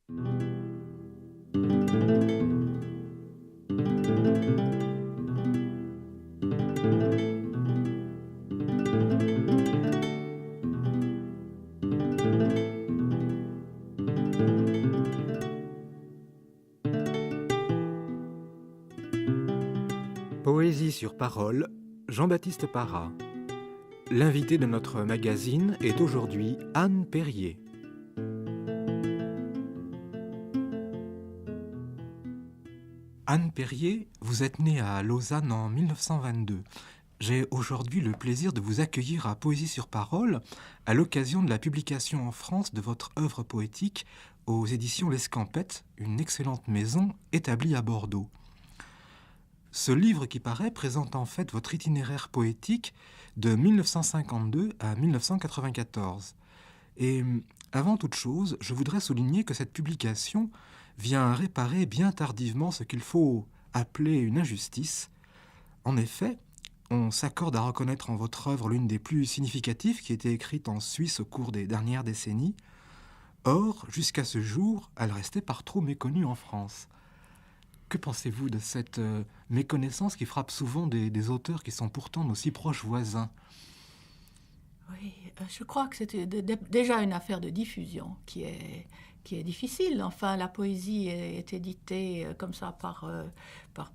Poésie sur parole, Jean-Baptiste Parra. L'invité de notre magazine est aujourd'hui Anne Perrier. Anne Perrier, vous êtes née à Lausanne en 1922. J'ai aujourd'hui le plaisir de vous accueillir à Poésie sur parole à l'occasion de la publication en France de votre œuvre poétique aux éditions L'Escampette, une excellente maison établie à Bordeaux. Ce livre qui paraît présente en fait votre itinéraire poétique de 1952 à 1994. Et avant toute chose, je voudrais souligner que cette publication vient réparer bien tardivement ce qu'il faut appeler une injustice. En effet, on s'accorde à reconnaître en votre œuvre l'une des plus significatives qui a été écrite en Suisse au cours des dernières décennies. Or, jusqu'à ce jour, elle restait par trop méconnue en France. Que pensez-vous de cette méconnaissance qui frappe souvent des auteurs qui sont pourtant nos si proches voisins ? Oui, je crois que c'était déjà une affaire de diffusion qui est difficile. Enfin, la poésie est éditée comme ça par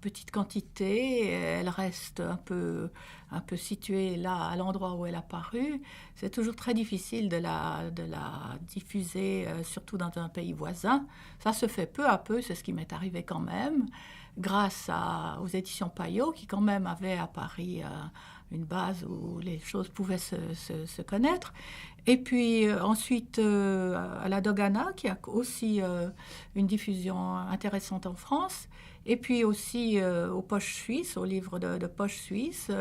petite quantité. Elle reste un peu située là, à l'endroit où elle a paru. C'est toujours très difficile de la diffuser, surtout dans un pays voisin. Ça se fait peu à peu, c'est ce qui m'est arrivé quand même, grâce aux éditions Payot, qui quand même avaient à Paris une base où les choses pouvaient se connaître. Et puis ensuite à la Dogana, qui a aussi une diffusion intéressante en France. Et puis aussi aux Poches Suisses, au livre de Poche Suisse,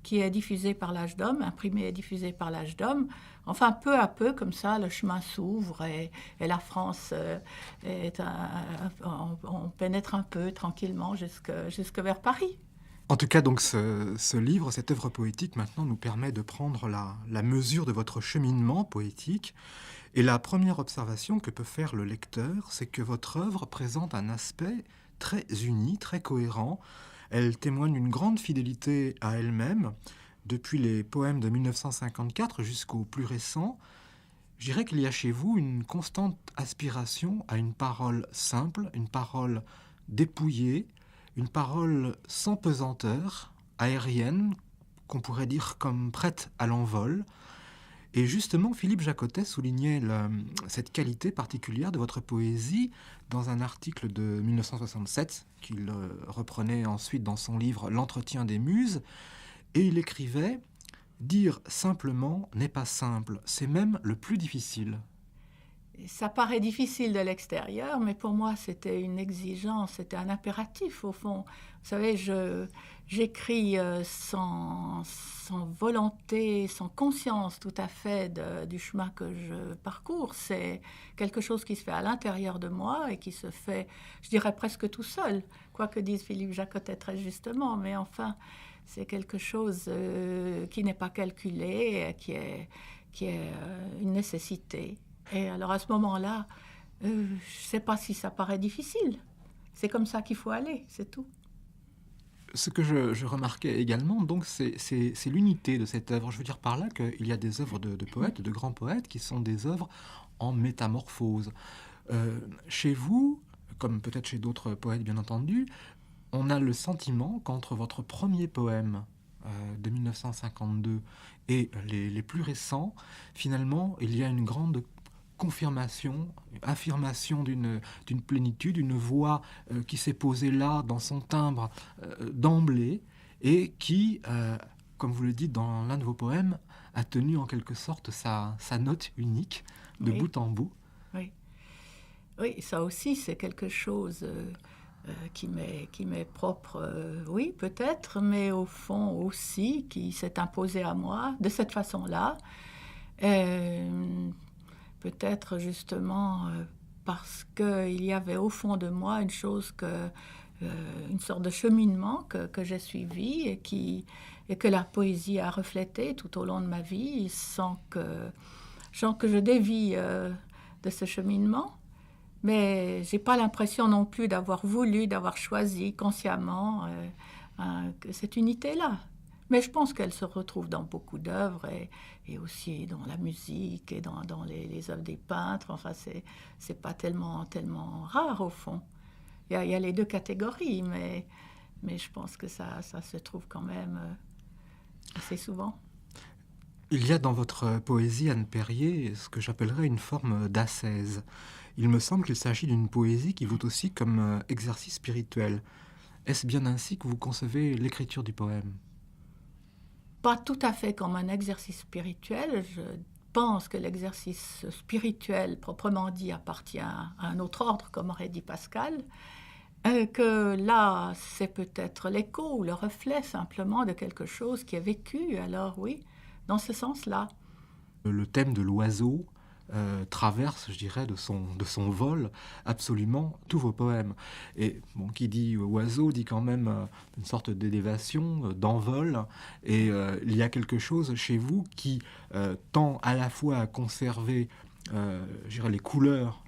qui est diffusé par l'Âge d'Homme, imprimé et diffusé par l'Âge d'Homme. Enfin, peu à peu, comme ça, le chemin s'ouvre et la France on pénètre un peu tranquillement jusque vers Paris. En tout cas, donc, ce livre, cette œuvre poétique, maintenant, nous permet de prendre la mesure de votre cheminement poétique. Et la première observation que peut faire le lecteur, c'est que votre œuvre présente un aspect très uni, très cohérent. Elle témoigne d'une grande fidélité à elle-même, depuis les poèmes de 1954 jusqu'aux plus récents. Je dirais qu'il y a chez vous une constante aspiration à une parole simple, une parole dépouillée, une parole sans pesanteur, aérienne, qu'on pourrait dire comme prête à l'envol. Et justement, Philippe Jacotet soulignait cette qualité particulière de votre poésie dans un article de 1967, qu'il reprenait ensuite dans son livre « L'entretien des muses », et il écrivait « Dire simplement n'est pas simple, c'est même le plus difficile ». Ça paraît difficile de l'extérieur, mais pour moi, c'était une exigence, c'était un impératif, au fond. Vous savez, j'écris sans volonté, sans conscience tout à fait du chemin que je parcours. C'est quelque chose qui se fait à l'intérieur de moi et qui se fait, je dirais, presque tout seul, quoi que dise Philippe Jacotet très justement. Mais enfin, c'est quelque chose qui n'est pas calculé, qui est une nécessité. Et alors à ce moment-là, je ne sais pas si ça paraît difficile. C'est comme ça qu'il faut aller, c'est tout. Ce que je remarquais également, donc, c'est l'unité de cette œuvre. Je veux dire par là qu'il y a des œuvres de poètes, de grands poètes, qui sont des œuvres en métamorphose. Chez vous, comme peut-être chez d'autres poètes bien entendu, on a le sentiment qu'entre votre premier poème de 1952 et les plus récents, finalement, il y a une grande confirmation, affirmation d'une plénitude, une voix qui s'est posée là dans son timbre d'emblée et qui, comme vous le dites dans l'un de vos poèmes, a tenu en quelque sorte sa note unique de Oui. bout en bout. Oui. Oui, ça aussi c'est quelque chose qui m'est propre, oui peut-être, mais au fond aussi qui s'est imposé à moi de cette façon-là. Peut-être justement parce qu'il y avait au fond de moi une chose une sorte de cheminement que j'ai suivi et que la poésie a reflété tout au long de ma vie sans que je dévie de ce cheminement. Mais j'ai pas l'impression non plus d'avoir voulu, d'avoir choisi consciemment cette unité-là. Mais je pense qu'elle se retrouve dans beaucoup d'œuvres et aussi dans la musique et dans les œuvres des peintres. Enfin, c'est pas tellement rare au fond. Il y a les deux catégories, mais je pense que ça se trouve quand même assez souvent. Il y a dans votre poésie, Anne Perrier, ce que j'appellerais une forme d'ascèse. Il me semble qu'il s'agit d'une poésie qui vaut aussi comme exercice spirituel. Est-ce bien ainsi que vous concevez l'écriture du poème? Pas tout à fait comme un exercice spirituel. Je pense que l'exercice spirituel, proprement dit, appartient à un autre ordre, comme aurait dit Pascal. Que là, c'est peut-être l'écho ou le reflet simplement de quelque chose qui est vécu. Alors oui, dans ce sens-là. Le thème de l'oiseau traverse, je dirais, de son vol absolument tous vos poèmes. Et bon, qui dit oiseau dit quand même une sorte d'élévation, d'envol. Et il y a quelque chose chez vous qui tend à la fois à conserver, je dirais, les couleurs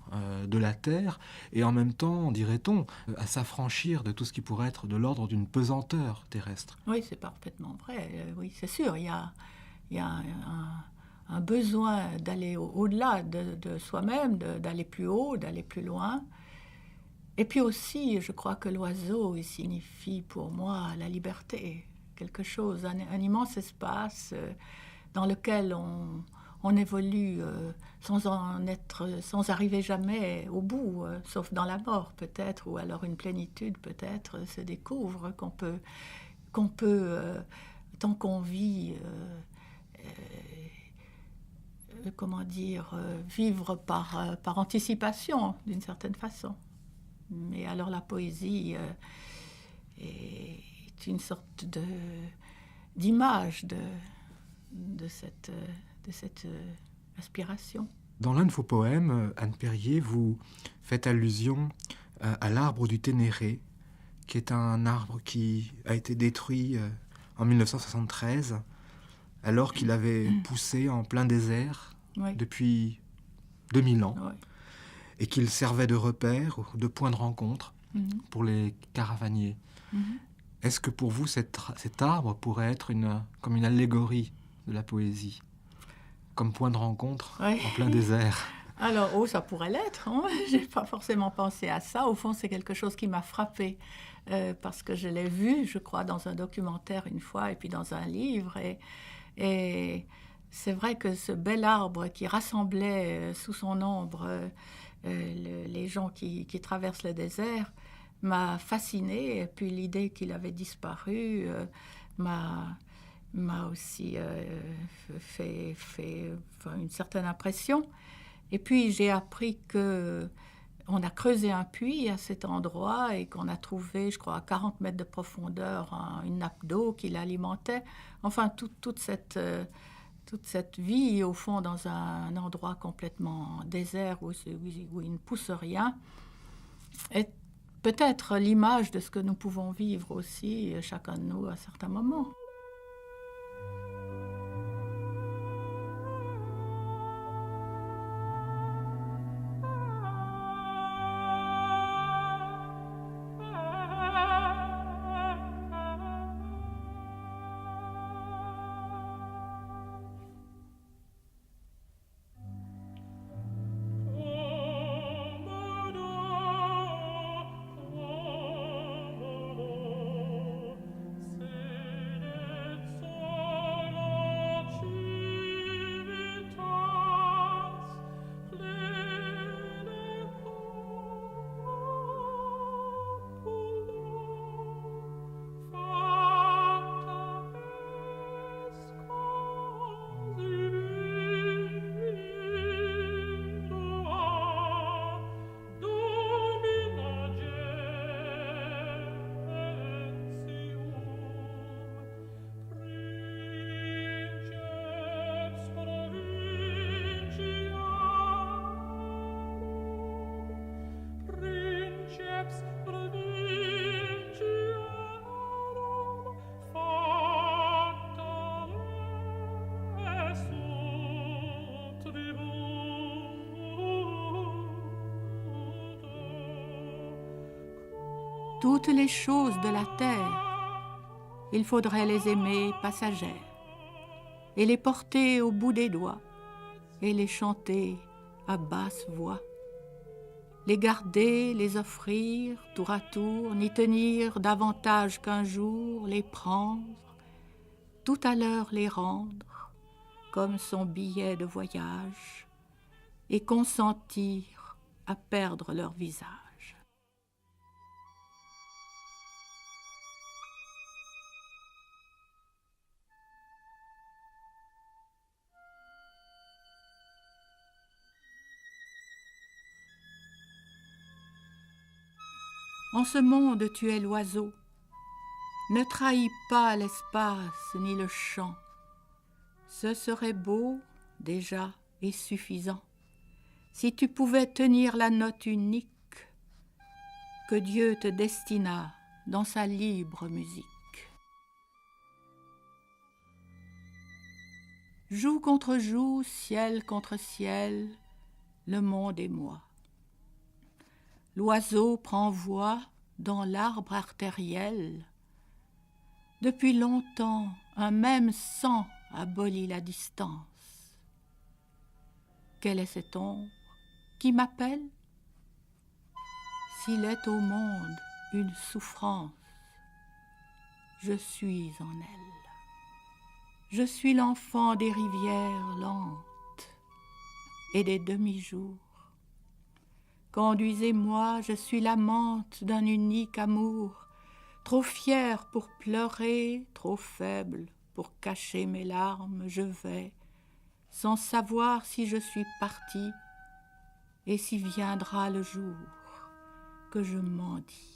de la terre et en même temps, dirait-on, à s'affranchir de tout ce qui pourrait être de l'ordre d'une pesanteur terrestre. Oui, c'est parfaitement vrai. Oui, c'est sûr, il y a un besoin d'aller au-delà de soi-même, d'aller plus haut, d'aller plus loin. Et puis aussi, je crois que l'oiseau, il signifie pour moi la liberté, quelque chose, un immense espace dans lequel on évolue sans arriver jamais au bout, sauf dans la mort peut-être, ou alors une plénitude peut-être se découvre qu'on peut tant qu'on vit, comment dire, vivre par anticipation d'une certaine façon. Mais alors la poésie est une sorte d'image de cette aspiration. Dans l'un de vos poèmes, Anne Perrier, vous faites allusion à l'arbre du Ténéré, qui est un arbre qui a été détruit en 1973, alors qu'il avait poussé en plein désert Oui. depuis 2000 ans, Oui. et qu'il servait de repère, de point de rencontre Mhm. pour les caravaniers. Mhm. Est-ce que pour vous, cet arbre pourrait être comme une allégorie de la poésie, comme point de rencontre Oui. en plein désert? Alors, oh, ça pourrait l'être. Hein. Je n'ai pas forcément pensé à ça. Au fond, c'est quelque chose qui m'a frappée parce que je l'ai vu, je crois, dans un documentaire une fois et puis dans un livre. Et c'est vrai que ce bel arbre qui rassemblait sous son ombre les gens qui traversent le désert m'a fascinée. Et puis l'idée qu'il avait disparu m'a aussi fait une certaine impression. Et puis j'ai appris que on a creusé un puits à cet endroit et qu'on a trouvé, je crois, à 40 mètres de profondeur, une nappe d'eau qui l'alimentait. Enfin, toute cette vie, au fond, dans un endroit complètement désert où il ne pousse rien, est peut-être l'image de ce que nous pouvons vivre aussi, chacun de nous, à certains moments. C'est Toutes les choses de la terre, il faudrait les aimer passagères, et les porter au bout des doigts, et les chanter à basse voix. Les garder, les offrir tour à tour, n'y tenir davantage qu'un jour, les prendre, tout à l'heure les rendre, comme son billet de voyage, et consentir à perdre leur visage. En ce monde, tu es l'oiseau. Ne trahis pas l'espace ni le champ. Ce serait beau, déjà, et suffisant, si tu pouvais tenir la note unique que Dieu te destina dans sa libre musique. Joue contre joue, ciel contre ciel, le monde et moi. L'oiseau prend voix dans l'arbre artériel. Depuis longtemps, un même sang abolit la distance. Quelle est cette ombre qui m'appelle? S'il est au monde une souffrance, je suis en elle. Je suis l'enfant des rivières lentes et des demi-jours. Conduisez-moi, je suis l'amante d'un unique amour, trop fière pour pleurer, trop faible pour cacher mes larmes, je vais, sans savoir si je suis partie et si viendra le jour que je mendie.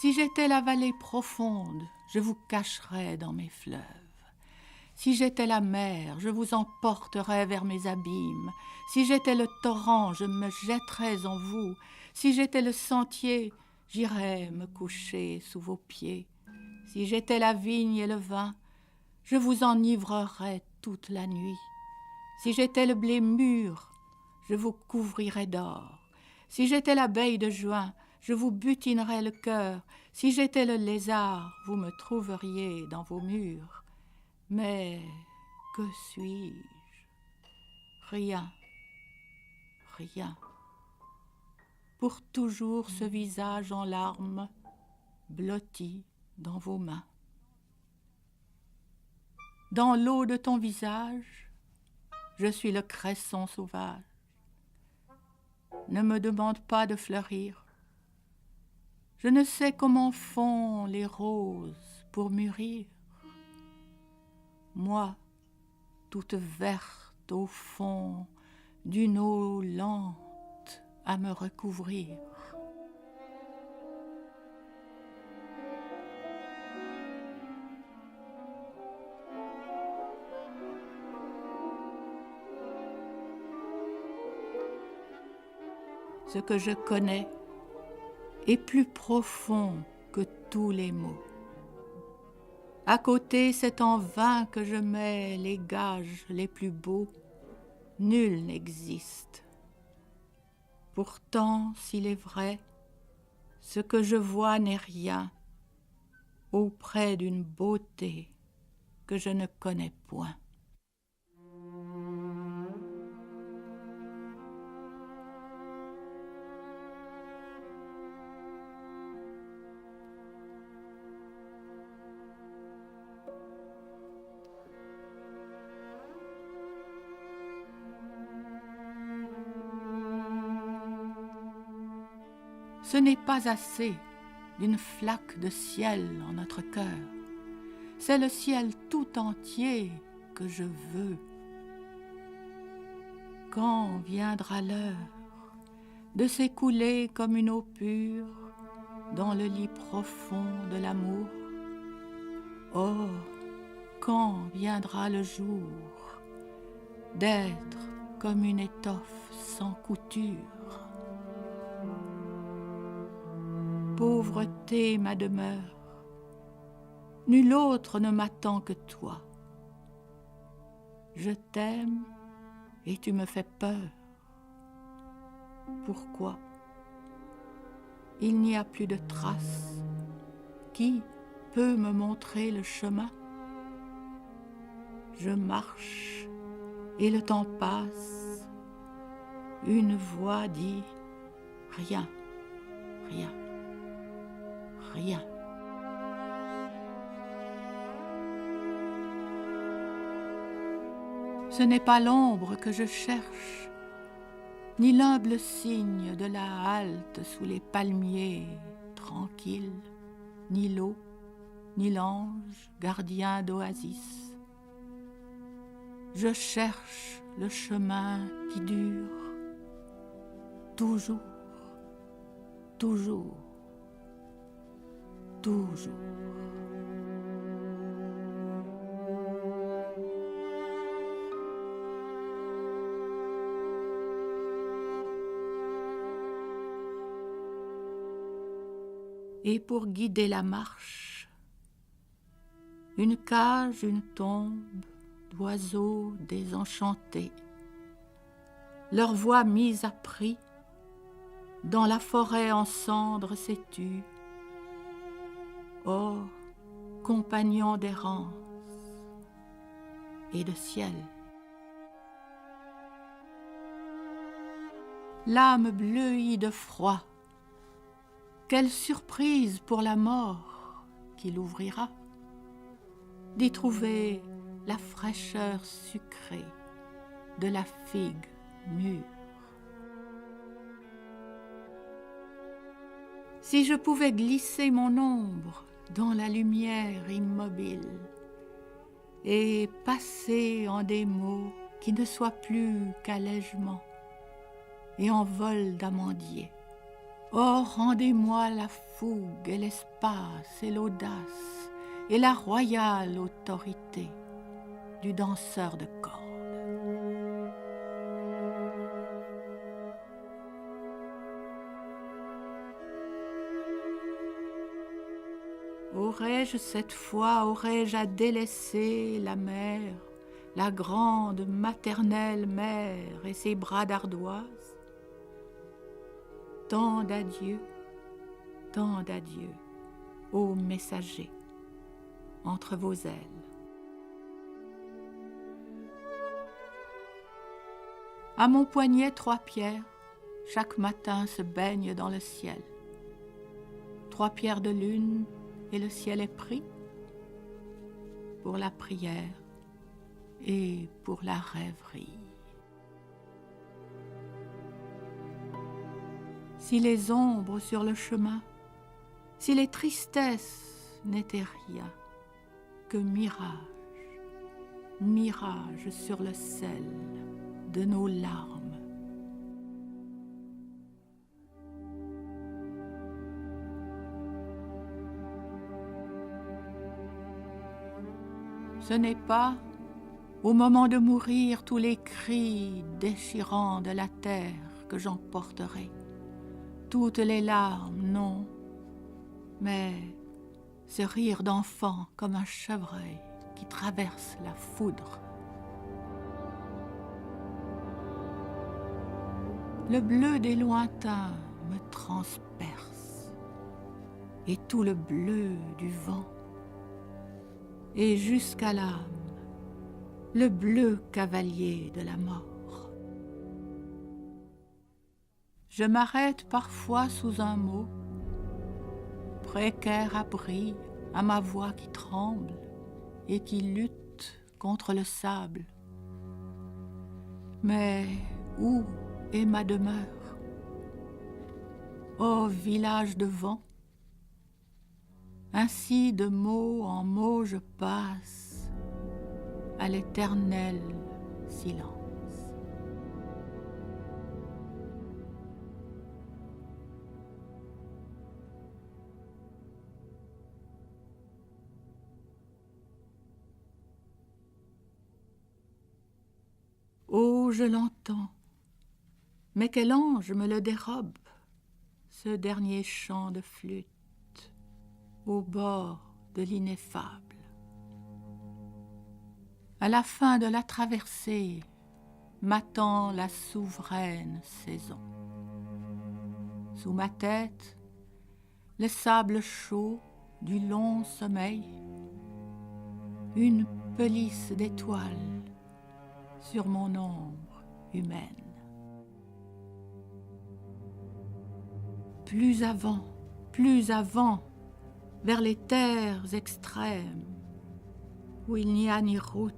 Si j'étais la vallée profonde, je vous cacherais dans mes fleuves. Si j'étais la mer, je vous emporterais vers mes abîmes. Si j'étais le torrent, je me jetterais en vous. Si j'étais le sentier, j'irais me coucher sous vos pieds. Si j'étais la vigne et le vin, je vous enivrerais toute la nuit. Si j'étais le blé mûr, je vous couvrirais d'or. Si j'étais l'abeille de juin, je vous butinerais le cœur. Si j'étais le lézard, vous me trouveriez dans vos murs. Mais que suis-je? Rien, rien. Pour toujours ce visage en larmes, blotti dans vos mains. Dans l'eau de ton visage, je suis le cresson sauvage. Ne me demande pas de fleurir. Je ne sais comment font les roses pour mûrir. Moi, toute verte au fond d'une eau lente à me recouvrir. Ce que je connais est plus profond que tous les mots. À côté, c'est en vain que je mets les gages les plus beaux. Nul n'existe. Pourtant, s'il est vrai, ce que je vois n'est rien auprès d'une beauté que je ne connais point. Ce n'est pas assez d'une flaque de ciel en notre cœur. C'est le ciel tout entier que je veux. Quand viendra l'heure de s'écouler comme une eau pure dans le lit profond de l'amour? Oh, quand viendra le jour d'être comme une étoffe sans couture? Pauvreté ma demeure, nul autre ne m'attend que toi. Je t'aime et tu me fais peur. Pourquoi? Il n'y a plus de traces. Qui peut me montrer le chemin? Je marche et le temps passe. Une voix dit rien, rien, rien. Ce n'est pas l'ombre que je cherche, ni l'humble signe de la halte sous les palmiers tranquilles, ni l'eau, ni l'ange gardien d'oasis. Je cherche le chemin qui dure, toujours, toujours, toujours. Et pour guider la marche, une cage, une tombe d'oiseaux désenchantés, leur voix mise à prix, dans la forêt en cendres s'étue. Oh, compagnon d'errance et de ciel. L'âme bleuie de froid, quelle surprise pour la mort qui l'ouvrira, d'y trouver la fraîcheur sucrée de la figue mûre. Si je pouvais glisser mon ombre dans la lumière immobile et passer en des mots qui ne soient plus qu'allègement et en vol d'amandier. Oh, rendez-moi la fougue et l'espace et l'audace et la royale autorité du danseur de cordes. Aurais-je cette fois, aurais-je à délaisser la mer, la grande maternelle mère et ses bras d'ardoise? Tant d'adieux, ô messager, entre vos ailes. À mon poignet 3 pierres, chaque matin se baignent dans le ciel. 3 pierres de lune, et le ciel est pris pour la prière et pour la rêverie. Si les ombres sur le chemin, si les tristesses n'étaient rien que mirage sur le sel de nos larmes. Ce n'est pas, au moment de mourir, tous les cris déchirants de la terre que j'emporterai. Toutes les larmes, non, mais ce rire d'enfant comme un chevreuil qui traverse la foudre. Le bleu des lointains me transperce, et tout le bleu du vent, et jusqu'à l'âme, le bleu cavalier de la mort. Je m'arrête parfois sous un mot, précaire abri à ma voix qui tremble et qui lutte contre le sable. Mais où est ma demeure? Ô village de vent, ainsi de mot en mot je passe à l'éternel silence. Oh, je l'entends, mais quel ange me le dérobe, ce dernier chant de flûte au bord de l'ineffable. À la fin de la traversée, m'attend la souveraine saison. Sous ma tête, le sable chaud du long sommeil, une pelisse d'étoiles sur mon ombre humaine. Plus avant, vers les terres extrêmes, où il n'y a ni route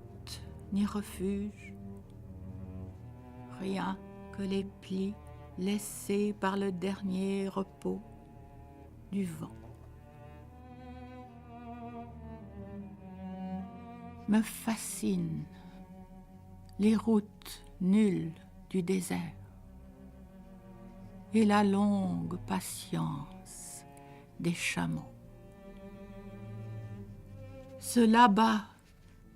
ni refuge, rien que les plis laissés par le dernier repos du vent. Me fascinent les routes nulles du désert et la longue patience des chameaux. Ce là-bas,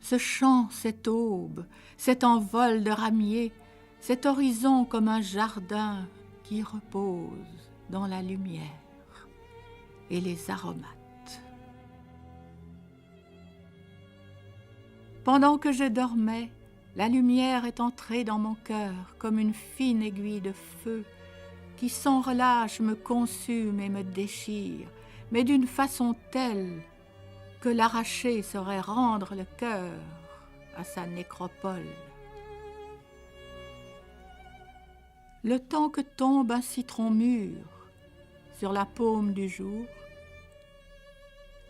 ce chant, cette aube, cet envol de ramiers, cet horizon comme un jardin qui repose dans la lumière et les aromates. Pendant que je dormais, la lumière est entrée dans mon cœur comme une fine aiguille de feu qui sans relâche me consume et me déchire, mais d'une façon telle que l'arracher serait rendre le cœur à sa nécropole. Le temps que tombe un citron mûr sur la paume du jour,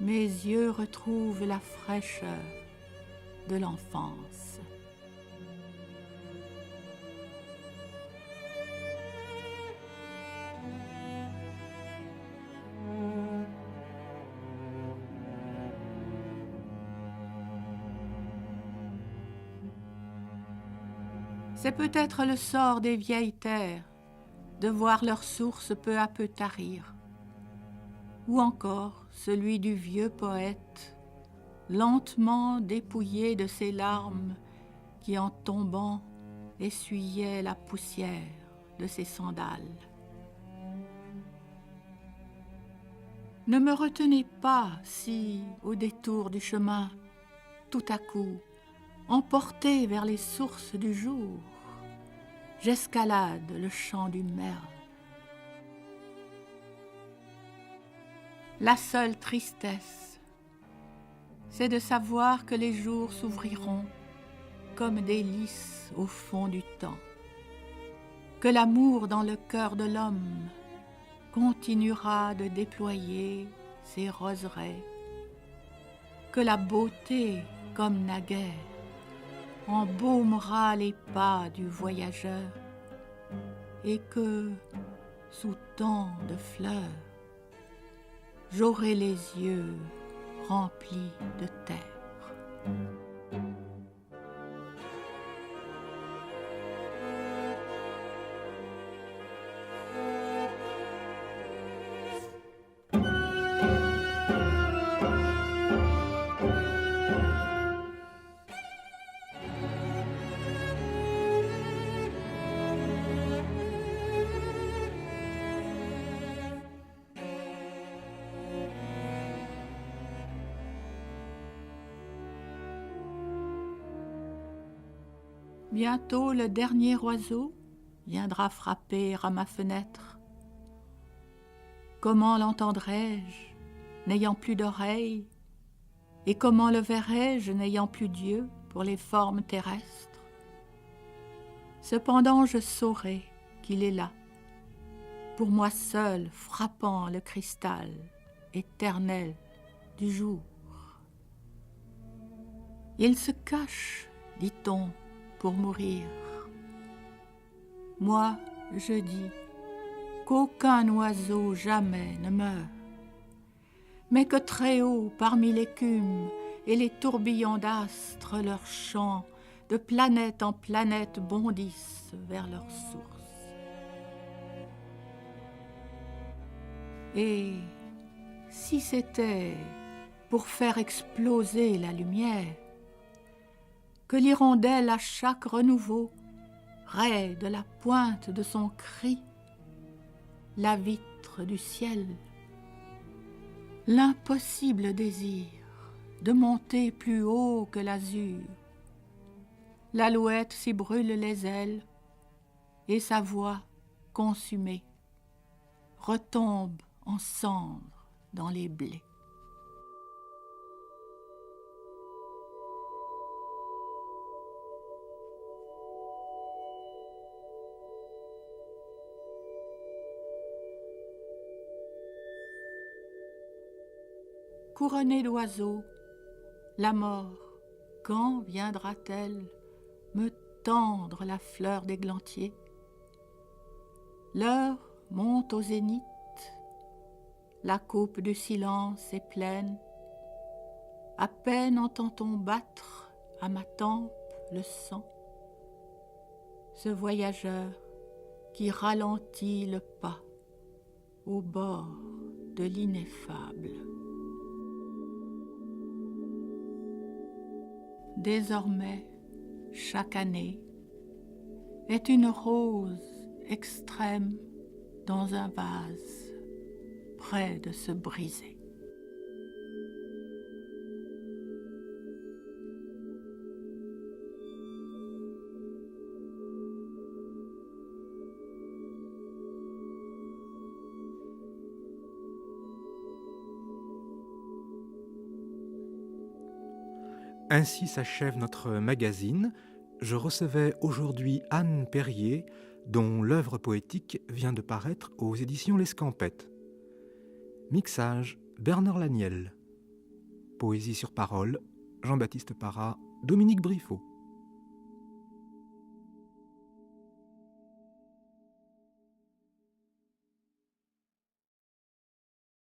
mes yeux retrouvent la fraîcheur de l'enfance. C'est peut-être le sort des vieilles terres de voir leur source peu à peu tarir, ou encore celui du vieux poète, lentement dépouillé de ses larmes qui en tombant essuyait la poussière de ses sandales. Ne me retenez pas si, au détour du chemin, tout à coup, emporté vers les sources du jour, j'escalade le champ du merle. La seule tristesse, c'est de savoir que les jours s'ouvriront comme des lys au fond du temps, que l'amour dans le cœur de l'homme continuera de déployer ses roseraies, que la beauté, comme naguère, embaumera les pas du voyageur et que, sous tant de fleurs, j'aurai les yeux remplis de terre. Bientôt le dernier oiseau viendra frapper à ma fenêtre. Comment l'entendrai-je, n'ayant plus d'oreilles, et comment le verrai-je, n'ayant plus d'yeux pour les formes terrestres? Cependant je saurai qu'il est là, pour moi seul frappant le cristal éternel du jour. Il se cache, dit-on, pour mourir. Moi, je dis qu'aucun oiseau jamais ne meurt, mais que très haut parmi l'écume et les tourbillons d'astres, leurs chants de planète en planète bondissent vers leur source. Et si c'était pour faire exploser la lumière, que l'hirondelle à chaque renouveau raie de la pointe de son cri la vitre du ciel, l'impossible désir de monter plus haut que l'azur L'alouette s'y brûle les ailes, et sa voix, consumée, retombe en cendres dans les blés. Couronnée d'oiseaux, la mort, quand viendra-t-elle me tendre la fleur d'églantier? L'heure monte au zénith, la coupe du silence est pleine. À peine entend-on battre à ma tempe le sang. Ce voyageur qui ralentit le pas au bord de l'ineffable. Désormais, chaque année est une rose extrême dans un vase, près de se briser. Ainsi s'achève notre magazine. Je recevais aujourd'hui Anne Perrier, dont l'œuvre poétique vient de paraître aux éditions L'Escampette. Mixage, Bernard Laniel. Poésie sur parole, Jean-Baptiste Parra, Dominique Briffaut.